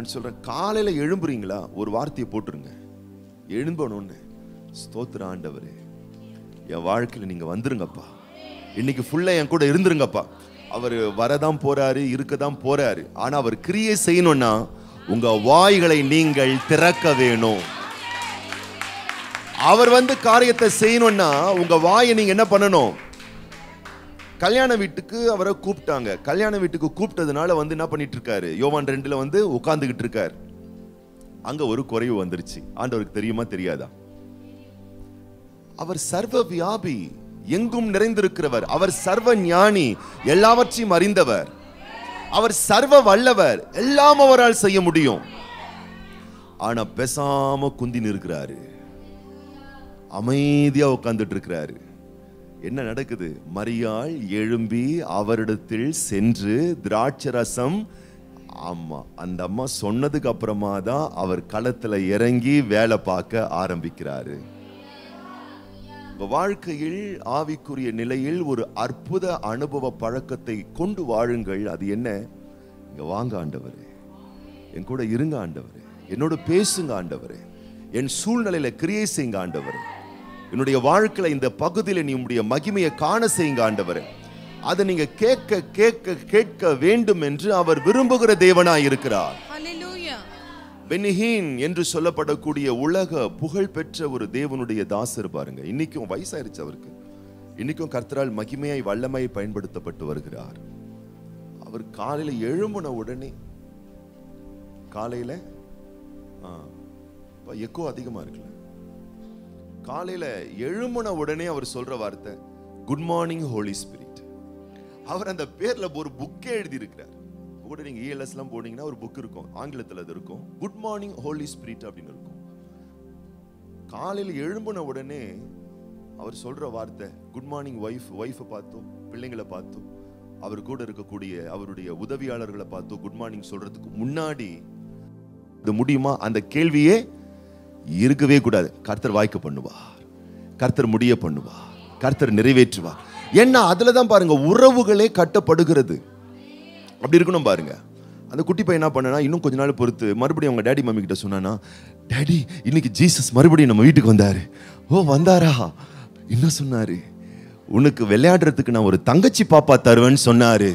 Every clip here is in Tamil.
நான் சொல்றேன், காலையில எழும்புறீங்களா, ஒரு வார்த்தையை போட்டுருங்க. எழும்பணும்னு, ஸ்தோத்திர ஆண்டவரே, என் வாழ்க்கையில நீங்க வந்துருங்கப்பா, இன்னைக்கு ஃபுல்லா என் கூட இருந்துருங்கப்பா. அவர் வரதான் போறாரு, இருக்கதான் போறாரு. ஆனா அவர் கிரியை செய்யணும்னா உங்க வாய்களை நீங்கள் திறக்க வேணும். அவர் காரியத்தை செய்யணும்னா உங்க வாயை நீங்க என்ன பண்ணணும்? கல்யாண வீட்டுக்கு அவரை கூப்பிட்டாங்க. கல்யாண வீட்டுக்கு கூப்பிட்டதுனால என்ன பண்ணிட்டு இருக்காரு? யோவான் 2 உட்கார்ந்துகிட்டு இருக்காரு. அங்க ஒரு குறைவு வந்துருச்சு. ஆண்டவருக்கு தெரியுமா தெரியாதா? அவர் சர்வ வியாபி, எங்கும் நிறைந்திருக்கிறவர். அவர் சர்வ ஞானி, எல்லாவற்றையும் அறிந்தவர். அவர் சர்வ வல்லவர், எல்லாம் அவரால் செய்ய முடியும். ஆனா பேசாம குந்தி நிற்கிறாரு, அமைதியா உட்கார்ந்துட்டு இருக்கிறாரு. என்ன நடக்குது? மரியாள் எழும்பி அவரிடத்தில் சென்று திராட்சரசம், ஆமா, அந்த அம்மா சொன்னதுக்கு அப்புறமா தான் அவர் களத்துல இறங்கி வேலை பார்க்க ஆரம்பிக்கிறாரு. வாழ்க்கையில் ஆவிக்குரிய நிலையில் ஒரு அற்புத அனுபவ பழக்கத்தை கொண்டு வாழுங்கள். அது என்ன? இங்க வாங்க ஆண்டவரே, என் கூட இருங்க ஆண்டவரே, என்னோட பேசுங்க ஆண்டவரே, என் சூழ்நிலையில கிரியை செய்யுங்க ஆண்டவரே, என்னுடைய வாழ்க்கையில இந்த பகுதியில் நீ உம்முடைய மகிமையை காண செய்யுங்க ஆண்டவரே. அதை நீங்க கேட்க கேட்க கேட்க வேண்டும் என்று அவர் விரும்புகிற தேவனாய் இருக்கிறார். பெனிஹீன் என்று சொல்லப்படக்கூடிய உலக புகழ் பெற்ற ஒரு தேவனுடைய தாசர் பாருங்க. இன்னைக்கும் வயசாயிருச்சு அவருக்கு, இன்னைக்கும் கர்த்தரால் மகிமையாய் வல்லமையை பயன்படுத்தப்பட்டு வருகிறார். அவர் காலையில எழும்பின உடனே, காலையில எக்கோ அதிகமா இருக்குல்ல, காலையில எழும்பின உடனே அவர் சொல்ற வார்த்தை குட் மார்னிங் ஹோலி ஸ்பிரிட். அவர் அந்த பேர்ல ஒரு புக்கே எழுதி இருக்கிறார். கூட நீங்க ELS எல்லாம் போனீங்கன்னா ஒரு புக் இருக்கும், ஆங்கிலத்தில் அது இருக்கும், குட் மார்னிங் ஹோலி ஸ்பிரிட் அப்படின்னு இருக்கும். காலையில் எழும்பின உடனே அவர் சொல்ற வார்த்தை குட் மார்னிங் ஒய்ஃபை பார்த்தோம், பிள்ளைங்களை பார்த்தோம், அவர் கூட இருக்கக்கூடிய அவருடைய உதவியாளர்களை பார்த்தோம். குட் மார்னிங் சொல்றதுக்கு முன்னாடி இது முடியுமா? அந்த கேள்வியே இருக்கவே கூடாது. கர்த்தர் வாய்க்க பண்ணுவார், கர்த்தர் முடிய பண்ணுவார், கர்த்தர் நிறைவேற்றுவார். ஏன்னா அதுலதான் பாருங்க உறவுகளே கட்டப்படுகிறது. அப்படி இருக்கணும் பாருங்க. அந்த குட்டி பையன் என்ன பண்ணனா, இன்னும் கொஞ்ச நாள் பொறுத்து மறுபடியும் அவங்க டேடி மம்மி கிட்ட சொன்னானா, டேடி இன்னைக்கு ஜீசஸ் மறுபடியும் நம்ம வீட்டுக்கு வந்தாரு. ஓ வந்தாரா? என்ன சொன்னாரு? உனக்கு விளையாடுறதுக்கு நான் ஒரு தங்கச்சி பாப்பா தருவேன்னு சொன்னாரு.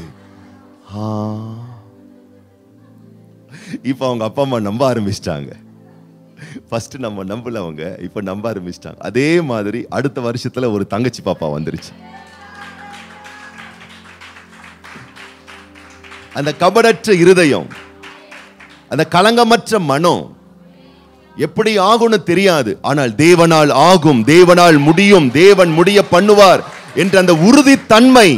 இப்ப அவங்க அப்பா அம்மா நம்ப ஆரம்பிச்சிட்டாங்க. ஃபர்ஸ்ட் நம்ம நம்பல, அவங்க இப்ப நம்ப ஆரம்பிச்சிட்டாங்க. அதே மாதிரி அடுத்த வருஷத்துல ஒரு தங்கச்சி பாப்பா வந்துருச்சு. அந்த கபடற்ற இருதயம், அந்த களங்கமற்ற மனம் எப்படி ஆகும்னு தெரியாது, ஆனால் தேவனால் ஆகும், தேவனால் முடியும், தேவன் முடிய பண்ணுவார் என்ற அந்த உறுதித்தன்மை.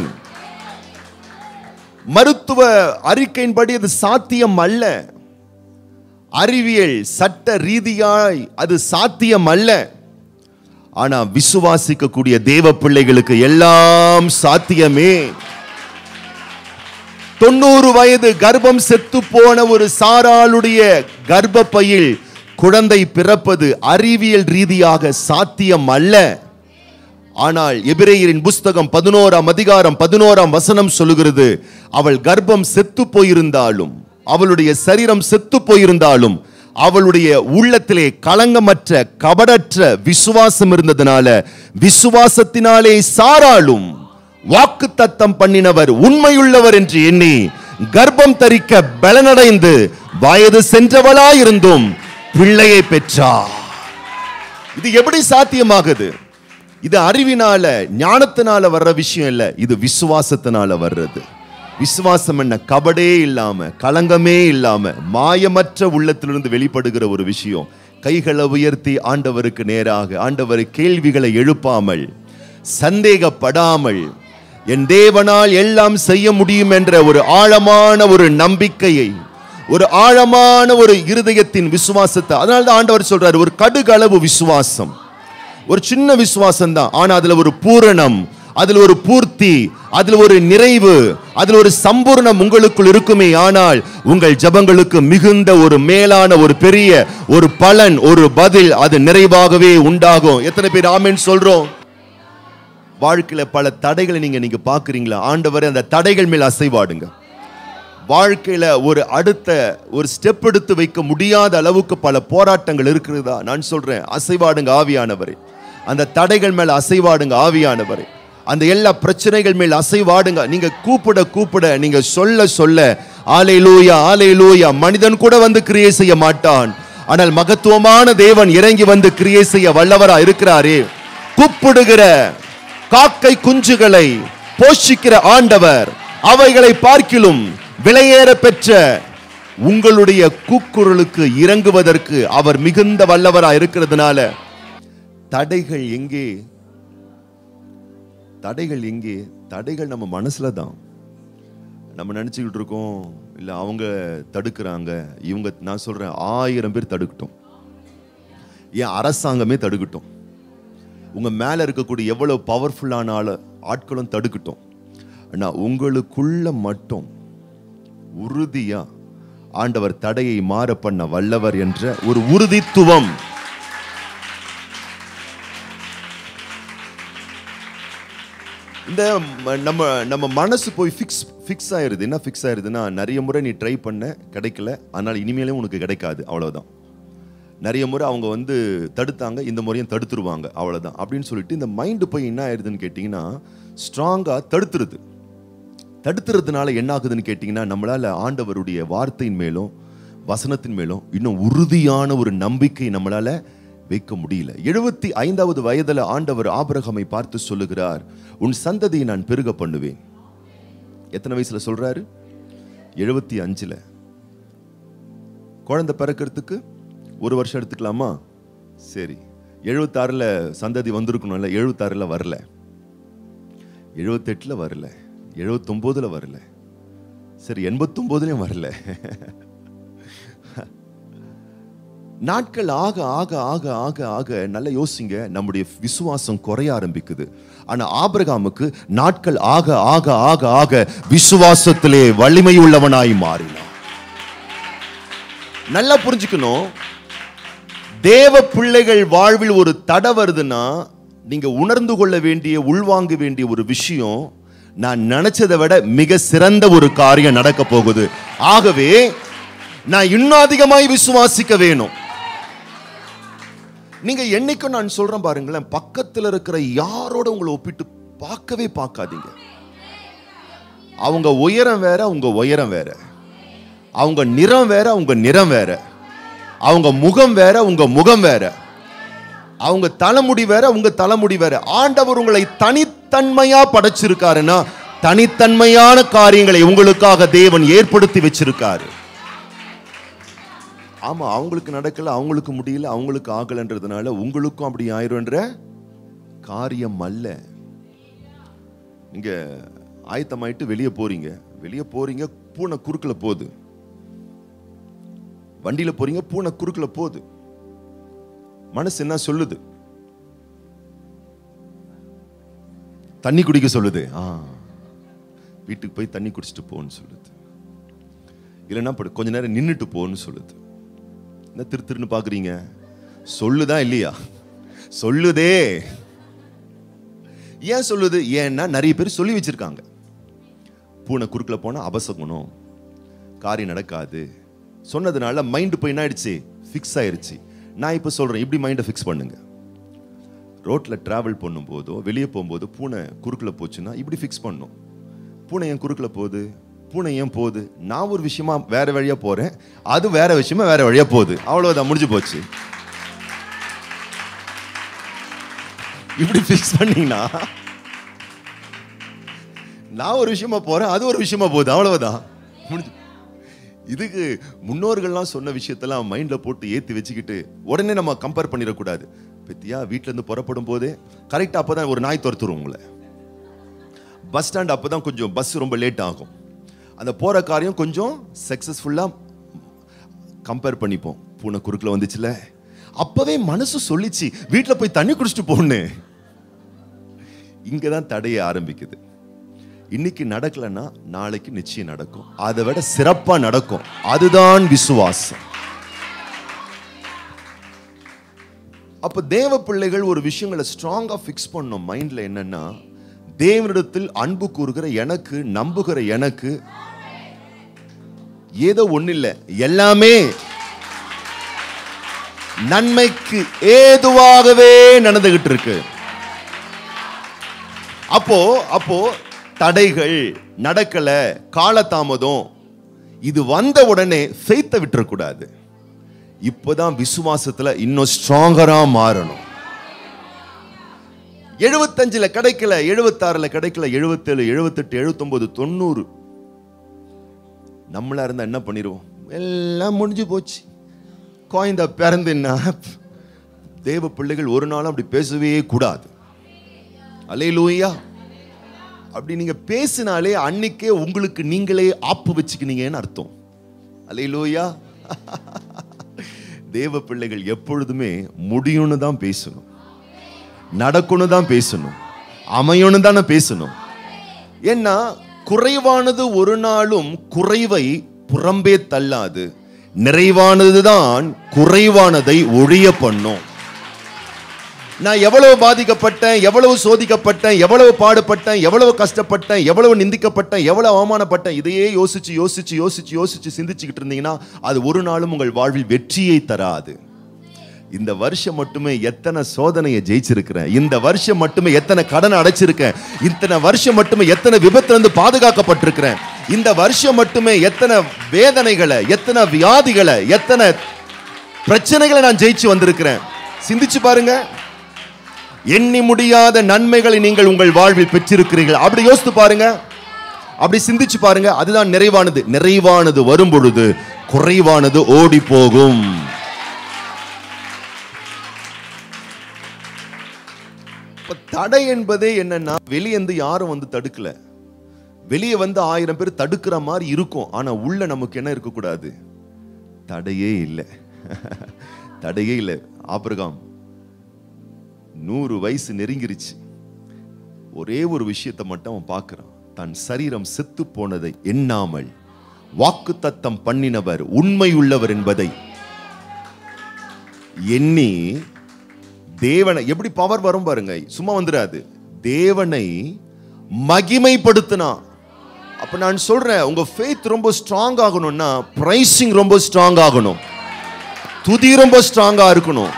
மருத்துவ அறிக்கையின்படி அது சாத்தியம் அல்ல, அறிவியல் சட்ட ரீதியாய் அது சாத்தியம் அல்ல. ஆனா விசுவாசிக்கக்கூடிய தேவ பிள்ளைகளுக்கு எல்லாம் சாத்தியமே. 90 வயது கர்ப்பம் செத்து போன ஒரு சாராளுடைய கர்ப்பப்பையில் குழந்தை பிறப்பது அறிவியல் ரீதியாக சாத்தியம் அல்ல. ஆனால் எபிரேயரின் புஸ்தகம் 11ஆம் அதிகாரம் 11ஆம் வசனம் சொல்லுகிறது, அவள் கர்ப்பம் செத்து போயிருந்தாலும், அவளுடைய சரீரம் செத்து போயிருந்தாலும், அவளுடைய உள்ளத்திலே களங்கமற்ற கபடற்ற விசுவாசம் இருந்ததனால, விசுவாசத்தினாலே சாராளும் வாக்குத்தத்தம் பண்ணினவர் உண்மையுள்ளவர் என்று எண்ணி கர்ப்பம் தரிக்க பலனடைந்து வயது சென்றவளாயிருந்தும் பிள்ளையை பெற்றார். இது எப்படி சாத்தியமாகுது? இது அறிவினால ஞானத்தினால வர்ற விஷயம் இல்ல, இது விசுவாசத்தினால வர்றது. விசுவாசம் என்ன? கபடே இல்லாம, களங்கமே இல்லாம, மாயமற்ற உள்ளத்திலிருந்து வெளிப்படுகிற ஒரு விஷயம். கைகளை உயர்த்தி ஆண்டவருக்கு நேராக, ஆண்டவர் கேள்விகளை எழுப்பாமல், சந்தேகப்படாமல், என் தேவனால் எல்லாம் செய்ய முடியும் என்ற ஒரு ஆழமான ஒரு நம்பிக்கையை, ஒரு ஆழமான ஒரு இருதயத்தின் விசுவாசத்தை. அதனால்தான் ஆண்டவர் சொல்றாரு, ஒரு கடுகளவு விசுவாசம், ஒரு சின்ன விசுவாசம் தான், ஆனா அதுல ஒரு பூரணம், அதுல ஒரு பூர்த்தி, அதுல ஒரு நிறைவு, அதுல ஒரு சம்பூர்ணம் உங்களுக்குள் இருக்குமே. ஆனால் உங்கள் ஜெபங்களுக்கு மிகுந்த ஒரு மேலான ஒரு பெரிய ஒரு பலன், ஒரு பதில் அது நிறைவாகவே உண்டாகும். எத்தனை பேர் ஆமென் சொல்றோம்? வாழ்க்கையில பல தடைகளை நீங்க பாக்குறீங்களா? ஆண்டவரே அந்த தடைகள் மேல் அசைவாடுங்க. வாழ்க்கையில ஒரு அடுத்த ஒரு ஸ்டெப் எடுத்து வைக்க முடியாத அளவுக்கு பல போராட்டங்கள் இருக்கிறதா? நான் சொல்றேன், அசைவாடுங்க ஆவியானவரே. அந்த தடைகள் மேல அசைவாடுங்க ஆவியானவரே. அந்த எல்லா பிரச்சனைகள் மேல் அசைவாடுங்க. நீங்க கூப்பிட கூப்பிட, நீங்க சொல்ல சொல்ல, அல்லேலூயா அல்லேலூயா. மனிதன் கூட வந்து கிரியை செய்ய மாட்டான், ஆனால் மகத்துவமான தேவன் இறங்கி வந்து கிரியை செய்ய வல்லவரா இருக்கிறாரே. கூப்பிடுகிற காக்கை குஞ்சுகளை போஷிக்கிற ஆண்டவர், அவைகளை பார்க்கிலும் விலையேற பெற்ற உங்களுடைய கூக்குரலுக்கு இறங்குவதற்கு அவர் மிகுந்த வல்லவரா இருக்கிறதுனால தடைகள் எங்கே? தடைகள் எங்கே? தடைகள் நம்ம மனசுல தான். நம்ம நினைச்சுக்கிட்டு இருக்கோம், இல்ல அவங்க தடுக்கிறாங்க, இவங்க. நான் சொல்றேன், 1000 பேர் தடுக்கட்டும், ஏன் அரசாங்கமே தடுக்கட்டும், உங்க மேல இருக்கக்கூடிய எவ்வளவு பவர்ஃபுல்லான ஆட்களும் தடுக்கட்டும். ஆனா உங்களுக்குள்ள மட்டும் உறுதியா ஆண்டவர் தடையை மாற பண்ண வல்லவர் என்ற ஒரு உறுதித்துவம். இந்த நம்ம மனசு போய் ஃபிக்ஸ் ஆயிருது. என்ன ஃபிக்ஸ் ஆயிருதுன்னா, நிறைய முறை நீ ட்ரை பண்ண கிடைக்கல, அதனால இனிமேலும் உனக்கு கிடைக்காது, அவ்வளவுதான். நிறைய முறை அவங்க வந்து தடுத்தாங்க, இந்த முறையும் தடுத்துருவாங்க, அவ்வளவுதான் அப்படின்னு சொல்லிட்டு இந்த மைண்டு போய் என்ன ஆயிருதுன்னு கேட்டீங்கன்னா, ஸ்ட்ராங்கா தடுத்துருது. தடுத்துறதுனால என்ன ஆகுதுன்னு கேட்டீங்கன்னா, நம்மளால ஆண்டவருடைய வார்த்தையின் மேலும் வசனத்தின் மேலும் இன்னும் உறுதியான ஒரு நம்பிக்கை நம்மளால வைக்க முடியல. 75வது வயதுல ஆண்டவர் ஆபிரகாமை பார்த்து சொல்லுகிறார், உன் சந்ததியை நான் பெருக பண்ணுவேன். எத்தனை வயசுல சொல்றாரு? 75ல. குழந்தை பிறக்கிறதுக்கு 1 வருஷம் எடுத்துக்கலாமா? சரி, 76ல சந்ததி வந்திருக்கணும்ல. 76ல வரல, 78ல வரல, 79ல வரல, சரி 89லயும் வரல. நாட்கள் ஆக ஆக ஆக ஆக ஆக நல்ல யோசிங்க, நம்முடைய விசுவாசம் குறைய ஆரம்பிக்குது. ஆனா ஆபிரகாமுக்கு நாட்கள் ஆக ஆக ஆக ஆக விசுவாசத்திலே வலிமை உள்ளவனாய் மாறினான். நல்லா புரிஞ்சுக்கணும், தேவ பிள்ளைகள் வாழ்வில் ஒரு தடை வருதுன்னா நீங்க உணர்ந்து கொள்ள வேண்டிய, உள்வாங்க வேண்டிய ஒரு விஷயம், நான் நினைச்சதை விட மிக சிறந்த ஒரு காரியம் நடக்க போகுது. ஆகவே நான் இன்னும் அதிகமாய் விசுவாசிக்க வேணும். நீங்க என்னைக்கும் நான் சொல்றேன் பாருங்களேன், பக்கத்தில் இருக்கிற யாரோட உங்களை ஒப்பிட்டு பார்க்கவே பார்க்காதீங்க. அவங்க உயரம் வேற, உங்க உயரம் வேற. அவங்க நிறம் வேற, உங்க நிறம் வேற. அவங்க முகம் வேற, உங்க முகம் வேற. அவங்க தலைமுடி வேற, உங்க தலைமுடி வேற. ஆண்டவர் உங்களை தனித்தன்மையா படைச்சிருக்காருன்னா தனித்தன்மையான காரியங்களை உங்களுக்காக தேவன் ஏற்படுத்தி வச்சிருக்காரு. ஆமா, அவங்களுக்கு நடக்கல, அவங்களுக்கு முடியல, அவங்களுக்கு ஆகலன்றதுனால உங்களுக்கும் அப்படி ஆயிரும்ன்ற காரியம் அல்ல. நீங்க ஆயத்தமாயிட்டு வெளியே போறீங்க, பூனை குறுக்குல போகுது. வண்டியில போறீங்க, பூனை குறுக்குல போகுது. மனசு என்ன சொல்லுது? தண்ணி குடிக்க சொல்லுது. வீட்டுக்கு போய் தண்ணி குடிச்சிட்டு போன்னு சொல்லுது. இல்லைன்னா கொஞ்ச நேரம் நின்றுட்டு போன்னு சொல்லுது. என்ன திருன்னு பாக்குறீங்க? சொல்லுதா இல்லையா? சொல்லுதே. ஏன் சொல்லுது? ஏன்னா நிறைய பேர் சொல்லி வச்சிருக்காங்க, பூனை குறுக்குல போனா அபசகுணம், காரியம் நடக்காது சொன்னதுனால மைண்டு போய் என்ன ஆயிடுச்சு? ஃபிக்ஸ் ஆயிருச்சு. நான் இப்ப சொல்றேன், இப்படி மைண்டை ஃபிக்ஸ் பண்ணுங்க. ரோட்ல டிராவல் பண்ணும் போதோ வெளியே போகும்போது பூனை குறுக்குல போச்சுன்னா இப்படி ஃபிக்ஸ் பண்ணும். பூனை ஏன் குறுக்குல போகுது? பூனை ஏன் போகுது? நான் ஒரு விஷயமா வேற வழியா போறேன், அது வேற விஷயமா வேற வழியா போகுது, அவ்வளவுதான், முடிஞ்சு போச்சு. இப்படி ஃபிக்ஸ் பண்ணீங்கன்னா நான் ஒரு விஷயமா போறேன், அது ஒரு விஷயமா போகுது, அவ்வளவுதான், முடிஞ்சு. இதுக்கு முன்னோர்கள்லாம் சொன்ன விஷயத்தெல்லாம் மைண்ட்ல போட்டு ஏத்தி வச்சுக்கிட்டு உடனே நம்ம கம்பேர் பண்ணிடக்கூடாது. பத்தியா, வீட்டுல இருந்து புறப்படும் போதே கரெக்டா அப்பதான் ஒரு நாய் துரத்துரும் உங்களை. பஸ் ஸ்டாண்ட் அப்பதான் கொஞ்சம் பஸ் ரொம்ப லேட் ஆகும். அந்த போற காரியம் கொஞ்சம் சக்சஸ்ஃபுல்லா கம்பேர் பண்ணிப்போம். பூனை குறுக்குல வந்துச்சுல, அப்பவே மனசு சொல்லிச்சு வீட்டுல போய் தண்ணி குடிச்சிட்டு போன்னு. இங்கதான் தடைய ஆரம்பிக்குது. இன்னைக்கு நடக்கலன்னா நாளைக்கு நிச்சயம் நடக்கும், அதை விட சிறப்பா நடக்கும். அதுதான் விசுவாசம். அப்ப தேவ பிள்ளைகள் ஒரு விஷயங்களை ஸ்ட்ராங்கா ஃபிக்ஸ் பண்ணும் மைண்ட்ல. என்னன்னா, தேவனிடத்தில் அன்பு கூறுகிற எனக்கு, நம்புகிற எனக்கு ஏதோ ஒண்ணு இல்ல, எல்லாமே நன்மைக்கு ஏதுவாகவே நடந்துகிட்டு இருக்கு. அப்போ தடைகள், நடக்கல, காலதாமதம், இது வந்த உடனே ஃபெய்த்தை விட்டுறக்கூடாது. இப்பதான் விசுவாசத்துல இன்னும் ஸ்ட்ராங்கரா மாறணும். 75ல கிடைக்கல, 76ல கிடைக்கல, 77, 78, 79, 90 நம்மளா இருந்தா என்ன பண்ணிடுவோம்? எல்லாம் முடிஞ்சு போச்சு, குழந்தை பிறந்துன்னா. தேவ பிள்ளைகள் ஒரு நாளும் அப்படி பேசவே கூடாது. அல்லேலூயா. அப்படி நீங்க பேசினாலே அன்னைக்கே உங்களுக்கு நீங்களே ஆப்பு வச்சுக்கினீங்கன்னு அர்த்தம். அல்லேலூயா. தேவ பிள்ளைகள் எப்பொழுதுமே முடியும்னு தான் பேசணும், நடக்கணும் தான் பேசணும், அமையணும் தானே பேசணும். ஏன்னா குறைவானது ஒரு நாளும் குறைவை புறம்பே தள்ளாது, நிறைவானதுதான் குறைவானதை ஒழிய பண்ணும். நான் எவ்வளவு பாதிக்கப்பட்டேன், எவ்வளவு சோதிக்கப்பட்டேன், எவ்வளவு பாடுபட்டேன், எவ்வளவு கஷ்டப்பட்டேன், எவ்வளவு நிந்திக்கப்பட்டேன், எவ்வளவு அவமானப்பட்டேன், இதையே யோசிச்சு யோசிச்சு யோசிச்சு யோசிச்சு சிந்திச்சுக்கிட்டு இருந்தீங்கன்னா அது ஒரு நாளும் உங்கள் வாழ்வில் வெற்றியை தராது. இந்த வருஷம் மட்டுமே எத்தனை சோதனையை ஜெயிச்சிருக்கிறேன், இந்த வருஷம் மட்டுமே எத்தனை கடனை அடைச்சிருக்கேன், இத்தனை வருஷம் மட்டுமே எத்தனை விபத்திலிருந்து பாதுகாக்கப்பட்டிருக்கிறேன், இந்த வருஷம் மட்டுமே எத்தனை வேதனைகளை, எத்தனை வியாதிகளை, எத்தனை பிரச்சனைகளை நான் ஜெயிச்சு வந்திருக்கிறேன். சிந்திச்சு பாருங்க. எண்ணி முடியாத நன்மைகளை நீங்கள் உங்கள் வாழ்வில் பெற்றிருக்கிறீர்கள். அப்படி யோசித்து பாருங்க, அப்படி சிந்திச்சு பாருங்க. அதுதான் நிறைவானது. நிறைவானது வரும் பொழுது குறைவானது ஓடி போகும். தடை என்பதே என்னன்னா, வெளியேந்து யாரும் வந்து தடுக்கல, வெளியே வந்து 1000 பேர் தடுக்கிற மாதிரி இருக்கும். ஆனா உள்ள நமக்கு என்ன இருக்க கூடாது? தடையே இல்லை. தடையே இல்லை. ஆபிரகாம் 100 வயசு நெருங்கிருச்சு. ஒரே ஒரு விஷயத்தை மட்டும் அவன் பார்க்கிறான். தன் சரீரம் செத்து போனதை எண்ணாமல் வாக்குத்தத்தம் பண்ணினவர் உண்மையுள்ளவர் என்பதை எண்ணி தேவனை, எப்படி பவர் வரும் பாருங்க, சும்மா வந்துடாது, தேவனை மகிமைப்படுத்தினா. அப்ப நான் சொல்றேன், உங்க ஃபெய்த் ரொம்ப ஸ்ட்ராங் ஆகணும்னா பிரைசிங் ரொம்ப ஸ்ட்ராங் ஆகணும், துதி ரொம்ப ஸ்ட்ராங்கா இருக்கணும்,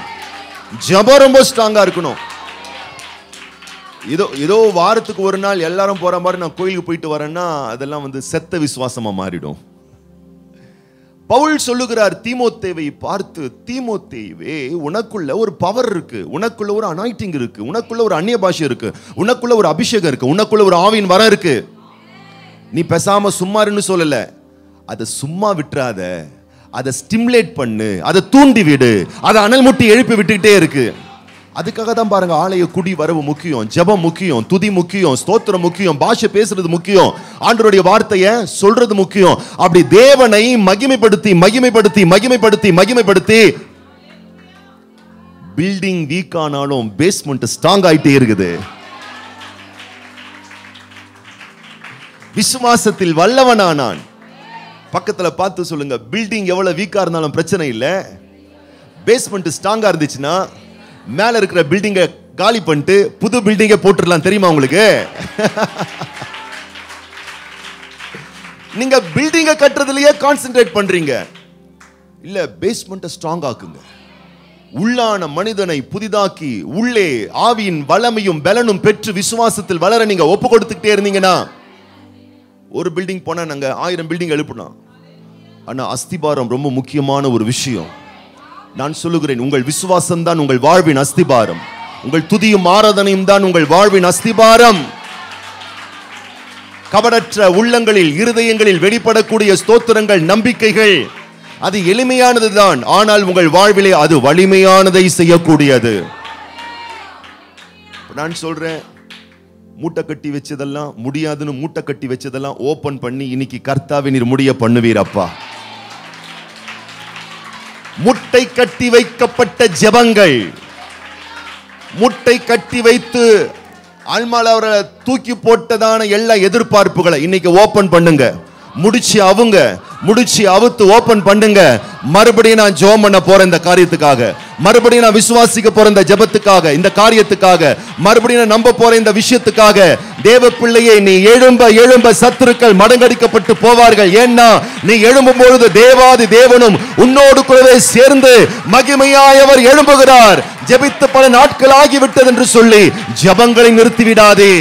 ஜெபம் ரொம்ப ஸ்ட்ராங்கா இருக்கணும். ஏதோ வாரத்துக்கு ஒரு நாள் எல்லாரும் போற மாதிரி நான் கோயிலுக்கு போயிட்டு வரேன்னா அதெல்லாம் வந்து செத்த விசுவாசமா மாறிடும். பவுல் சொல்லுகிறார் தீமோத்தேவை பார்த்து, தீமோத்தேவே, உனக்குள்ள ஒரு பவர் இருக்கு, உனக்குள்ள ஒரு அனாயிட்டிங் இருக்கு, உனக்குள்ள ஒரு அந்நிய பாஷை இருக்கு, உனக்குள்ள ஒரு அபிஷேகம் இருக்கு, உனக்குள்ள ஒரு ஆவியின் வரம் இருக்கு. நீ பேசாம சும்மாருன்னு சொல்லல, அதை சும்மா விட்டுறாத, அதை ஸ்டிமுலேட் பண்ணு, அதை தூண்டி விடு, அதை அனல் முட்டி எழுப்பி விட்டுக்கிட்டே இருக்கு. அதுக்காக தான் பாருங்க, ஆலய குடி வரவு முக்கியம், ஜெபம் முக்கியம், துதி முக்கியம், ஸ்தோத்திரம் முக்கியம், பாஷை பேசுறது முக்கியம், ஆண்டவருடைய வார்த்தையை சொல்றது முக்கியம். அப்படி தேவனை மகிமைப்படுத்தி மகிமைப்படுத்தி மகிமைப்படுத்தி மகிமைப்படுத்தி பில்டிங் வீக் ஆனாலும் பேஸ்மெண்ட் ஸ்ட்ராங் ஆயிட்டே இருக்குது. விசுவாசத்தில் வல்லவனானான். பக்கத்துல பார்த்து சொல்லுங்க, பில்டிங் எவ்வளவு வீக்கா இருந்தாலும் பிரச்சனை இல்லை, பேஸ்மெண்ட் ஸ்ட்ராங்கா இருந்துச்சுன்னா மேல இருக்கிற பில்டிங்கை காலி பண்ணிட்டு புது பில்டிங்கை போட்டுடலாம். தெரியுமா உங்களுக்கு? நீங்க பில்டிங்கை கட்டுறதுலயே கான்சென்ட்ரேட் பண்றீங்க, இல்ல பேஸ்மெண்ட்டை ஸ்ட்ராங் ஆக்குங்க. உள்ளான மனிதனை புதிதாக்கி உள்ளே ஆவியின் வல்லமையும் பலனும் பெற்று விசுவாசத்தில் வளர நீங்க ஒப்பு கொடுத்துக்கிட்டே இருந்தீங்கன்னா, ஒரு பில்டிங் போனா நாங்க 1000 பில்டிங் எழுப்பலாம். ஆனா அஸ்திபாரம் ரொம்ப முக்கியமான ஒரு விஷயம். நான் சொல்லுகிறேன், உங்கள் விசுவாசம் தான் உங்கள் வாழ்வின் அஸ்திபாரம், உங்கள் துதியும் ஆராதனையும் தான் உங்கள் வாழ்வின் அஸ்திபாரம். கபடற்ற உள்ளங்களில், இருதயங்களில் வெளிப்படக்கூடிய ஸ்தோத்திரங்கள், நம்பிக்கைகள், அது எளிமையானது தான், ஆனால் உங்கள் வாழ்விலே அது வலிமையானதை செய்யக்கூடியது. நான் சொல்றேன், மூட்டை கட்டி வச்சதெல்லாம் முடியாதுன்னு மூட்டை கட்டி வச்சதெல்லாம் ஓபன் பண்ணி இன்னைக்கு கர்த்தாவே நீர் முடிய பண்ணுவீரப்பா. முட்டை கட்டி வைக்கப்பட்ட ஜெபங்கள், முட்டை கட்டி வைத்து ஆல்மால அவரை தூக்கி போட்டதான எல்லா எதிர்பார்ப்புகளை இன்னைக்கு ஓபன் பண்ணுங்க. முடிச்சு அவுத்து ஓபன் பண்ணுங்க. மறுபடியும் நான் ஜெபம் பண்ண போறேன் இந்த காரியத்துக்காக, மறுபடியும் நான் விசுவாசிக்க போறேன் இந்த ஜெபத்துக்காக, இந்த காரியத்துக்காக, மறுபடியும் நான் நம்ப போறேன் இந்த விஷயத்துக்காக. தேவ பிள்ளையை நீ எழும்ப சத்துருக்கள் மடங்கடிக்கப்பட்டு போவார்கள். ஏன்னா நீ எழும்பும் பொழுது தேவாதி தேவனும் உன்னோடு கூடவே சேர்ந்து மகிமையாய் அவர் எழும்புகிறார். ஜெபித்த பல நாட்கள் ஆகிவிட்டது என்று சொல்லி ஜெபங்களை நிறுத்திவிடாதே.